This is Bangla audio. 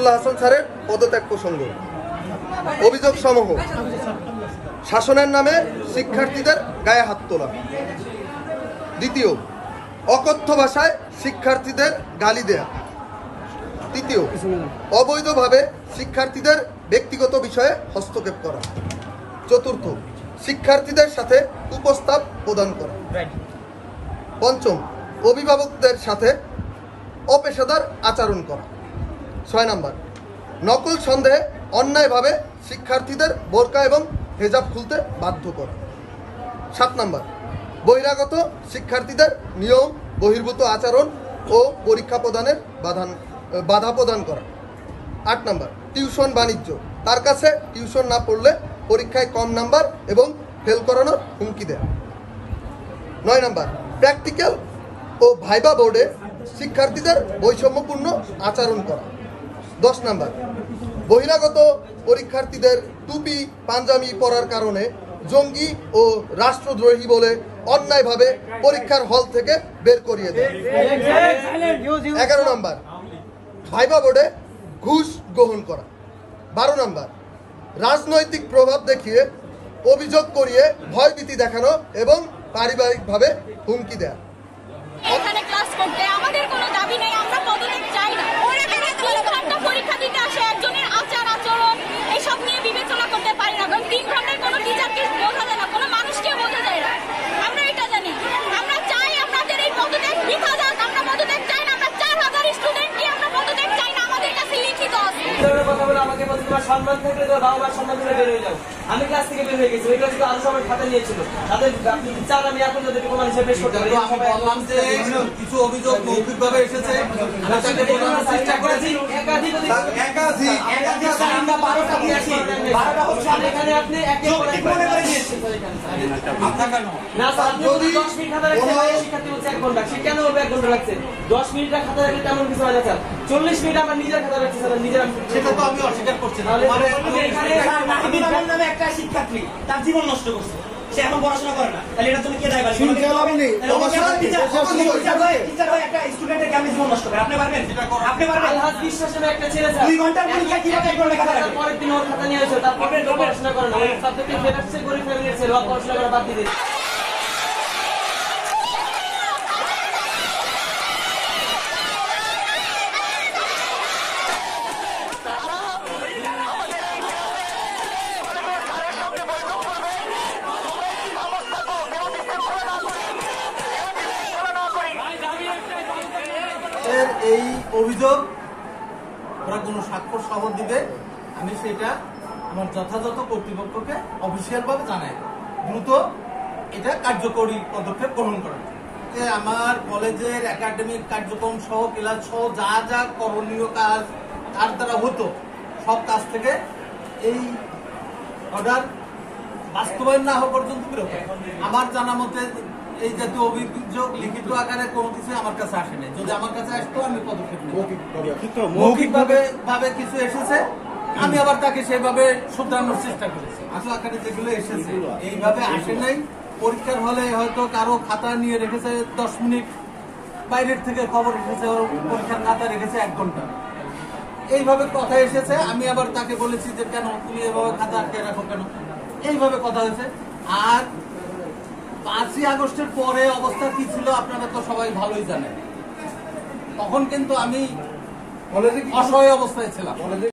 আব্দুল্লাহ হাসান স্যারের পদত্যাগ প্রসঙ্গ। অভিযোগ সমূহ: শাসনের নামে শিক্ষার্থীদের গায়ে হাত তোলা। দ্বিতীয়, অকথ্য ভাষায় শিক্ষার্থীদের গালি দেয়া। তৃতীয়, অবৈধভাবে শিক্ষার্থীদের ব্যক্তিগত বিষয়ে হস্তক্ষেপ করা। চতুর্থ, শিক্ষার্থীদের সাথে কুপ্রস্তাব প্রদান করা। পঞ্চম, অভিভাবকদের সাথে অপেশাদার আচরণ করা। 6 নম্বর, নকল সন্দেহে অন্যায়ভাবে শিক্ষার্থীদের বোরকা এবং হেজাব খুলতে বাধ্য করা। 7 নম্বর, বহিরাগত শিক্ষার্থীদের নিয়ম বহির্ভূত আচরণ ও পরীক্ষা প্রদানের বাধা প্রদান করা। 8 নম্বর, টিউশন বাণিজ্য, তার কাছে টিউশন না পড়লে পরীক্ষায় কম নাম্বার এবং ফেল করানোর হুমকি দেয়। 9 নম্বর, প্র্যাকটিক্যাল ও ভাইবা বোর্ডে শিক্ষার্থীদের বৈষম্যপূর্ণ আচরণ করা। 10 নম্বর, বহিরাগত পরীক্ষার্থীদের টুপি পাঞ্জাবি পরার কারণে জঙ্গি ও রাষ্ট্রদ্রোহী বলে অন্যায়ভাবে পরীক্ষার হল থেকে বের করিয়ে দেয়। 11 নম্বর, ভাইবা বোর্ডে ঘুষ গ্রহণ করা। 12 নম্বর, রাজনৈতিক প্রভাব দেখিয়ে অভিযোগ করিয়ে ভয়ভীতি দেখানো এবং পারিবারিকভাবে হুমকি দেয়া। এখানে ক্লাস করতে আমাদের কোনো দাবি নেই, আমরা পদত্যাগ চাই না। ওরা কেন 3 ঘন্টা পরীক্ষা দিতে আসে, একজনের আচরণ এসব নিয়ে বিবেচনা করতে পারি না। কারণ 3 ঘন্টায় কোনো টিচারকে বোঝা যায় না, কোনো মানুষকে বোঝা যায় না। আমরা এটা জানি, আমরা চাই আপনাদের এই পদত্যাগ বৃথা যাক। আমরা পদত্যাগ চাই না, আমরা 4000 স্টুডেন্টকে আমরা পদত্যাগ চাই না, আমাদের কাছে লিখিত আছে। কথা বলে আমাকে বলছে তোমার সম্মান থাকলে তোমার বাবা মার সম্মান থেকে বের হয়ে যাও। আমি ক্লাস থেকে বের হয়ে গেছি, ওই ক্লাসে আরো সবাই খাতা নিয়েছিল। তাদের চার আমি এখন যদি প্রমাণ হিসেবে পেশ করতে পারি। আমি বললাম যে কিছু অভিযোগ মৌখিকভাবে এসেছে, আমি তাকে বোঝানোর চেষ্টা করেছি। একাধিক 12টা দিয়েছি, 12টা হচ্ছে এখানে আপনি একে করে দিয়েছেন। না স্যার, যদি 10 মিনিট খাতা রাখতে হয় শিক্ষার্থী হচ্ছে 1 ঘন্টা, সে কেন 1 ঘন্টা রাখছে? 10 মিনিটের খাতা রাখলে তেমন কিছু হয় না স্যার। 40 মিনিট আমার নিজের খাতা রাখছি স্যার, নিজের। সেটা তো আমি অস্বীকার করছি না। একটা শিক্ষার্থী তার জীবন নষ্ট করছে, সে এখন পড়াশোনা করে না, তাহলে এটার জন্য কে দায়ী? একটা স্টুডেন্টের কেমন জীবন নষ্ট করে? আপনি পারবেন? আপনি পারবেন? আলহাজ বিশ্বাস নামে একটা ছেলে 2 ঘন্টার পরীক্ষা কিভাবে 1 ঘন্টা খাতা রাখে? পরের দিন ওর খাতা নিয়ে আসে, তারপরে পড়াশোনা করে না। ওই সাবজেক্টে ফেল আসছে, গরিব ফ্যামিলির ছেলে, ও পড়াশোনা করে বাদ দিয়ে দিয়েছে। এই অভিযোগ ওরা কোনো স্বাক্ষর শপথ দিবে, আমি সেটা আমার যথাযথ কর্তৃপক্ষকে অফিসিয়াল ভাবে জানাই, দ্রুত এটা কার্যকরী পদক্ষেপ গ্রহণ করার। যে আমার কলেজের একাডেমিক কার্যক্রম সহ ক্লাস সহ যা যা করণীয় কাজ তার দ্বারা হতো, সব কাজ থেকে এই অর্ডার বাস্তবায়ন না হওয়া পর্যন্ত বিরত। আমার জানা মতে এই জাতীয় অভিযোগ লিখিত আকারে কোনো কিছু আমার কাছে আসে নাই। যদি আমার কাছে আসতো আমি পদক্ষেপ নিতাম। মৌখিকভাবে কিছু এসেছে, আমি আবার তাকে সেভাবে শুধরানোর চেষ্টা করেছি। আসল আকারে যেগুলো এসেছে এইভাবে আসে নাই। পরীক্ষার হলে হয়তো কারো খাতা নিয়ে রেখেছে 10 মিনিট, বাইরের থেকে খবর এসেছে পরীক্ষার খাতা রেখেছে 1 ঘন্টা, এইভাবে কথা এসেছে। আমি আবার তাকে বলেছি যে কেন তুমি এভাবে খাতা আটকে রাখো কেন, এইভাবে কথা হয়েছে। আর 5ই আগস্টের পরে অবস্থা কি ছিল আপনারা তো সবাই ভালোই জানেন। তখন কিন্তু আমি অসহায় অবস্থায় ছিলাম।